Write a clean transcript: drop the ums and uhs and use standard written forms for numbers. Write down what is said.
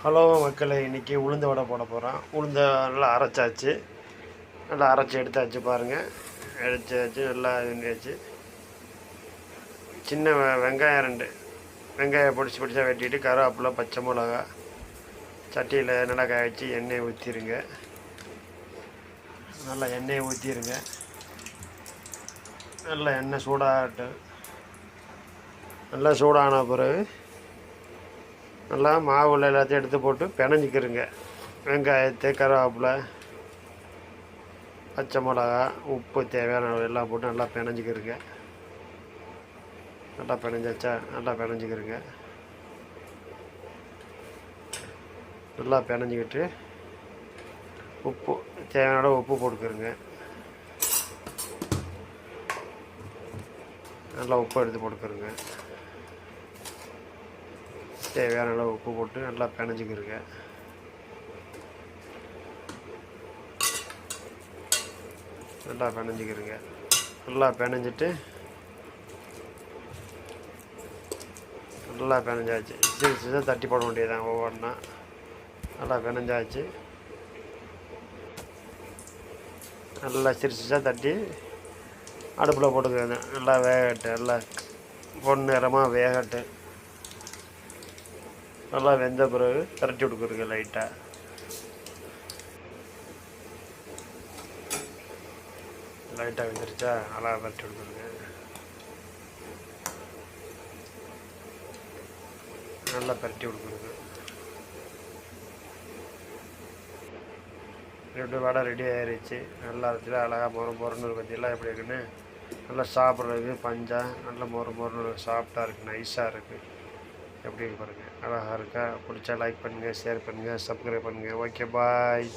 Hello மக்களே, இன்றைக்கி உளுந்த வடை போட போகிறோம். உளுந்த நல்லா அரைச்சாச்சு, நல்லா அரைச்சி எடுத்தாச்சு. பாருங்கள், எடுத்தாச்சு, நல்லா வெந்தாச்சு. சின்ன வெங்காயம் 2 வெங்காயம் பொடிசாக வெட்டிட்டு, கருவேப்பிலை, பச்சை மிளகா சட்டியில் நல்லா காய வச்சு எண்ணெயை ஊற்றிடுங்க. நல்லா எண்ணெயை ஊற்றிடுங்க. நல்லா எண்ணெய் சூடாகட்டும். நல்லா சூடான பிறகு நல்லா மாவில் எல்லாத்தையும் எடுத்து போட்டு பிணைஞ்சிக்கிறங்க. வெங்காயத்தை, கருவேப்பிலை, பச்சை மிளகா, உப்பு தேவையான எல்லாம் போட்டு நல்லா பிணைஞ்சிக்கிறங்க. நல்லா பிணைஞ்சாச்சா? நல்லா பிணைஞ்சிக்கிறங்க. நல்லா பிணைஞ்சிக்கிட்டு உப்பு தேவையான உப்பு போட்டுக்கிறங்க. நல்லா உப்பு எடுத்து போட்டுக்கிறங்க. தேவையான அளவு உப்பு போட்டு நல்லா பிணைஞ்சிக்கிறங்க. நல்லா பிணைஞ்சிக்கிறங்க. நல்லா பிணைஞ்சிட்டு நல்லா பிணைஞ்சாச்சு. சிறுசாக தட்டி போட வேண்டியதான் ஒவ்வொன்றா. நல்லா பிணைஞ்சாச்சு. நல்லா சிறுசாக தட்டி அடுப்பில் போட்டுக்கிறது. நல்லா வேகட்டு, நல்லா பொன்னிறமாக வேகட்டு. நல்லா வெந்த பிறகு கரட்டி விட்டுக்குறங்க. லைட்டாக வெந்துருச்சா? நல்லா கரட்டி விட்டுக்குறங்க. நல்லா பரட்டி விட்டுக்குறங்க. ரெண்டு வடை ரெடி ஆயிடுச்சு. நல்லா இருந்துச்சு. அழகாக மொறு பற்றியெல்லாம் எப்படி இருக்குன்னு நல்லா சாப்பிட்றதுக்கு பஞ்சாக நல்லா மொறு சாஃப்டாக இருக்குது, நைஸாக இருக்குது. எப்படி இருக்கு பாருங்கள், அழகாக இருக்கா? பிடிச்சா லைக் பண்ணுங்கள், ஷேர் பண்ணுங்கள், சப்ஸ்கிரைப் பண்ணுங்கள். ஓகே, பாய்.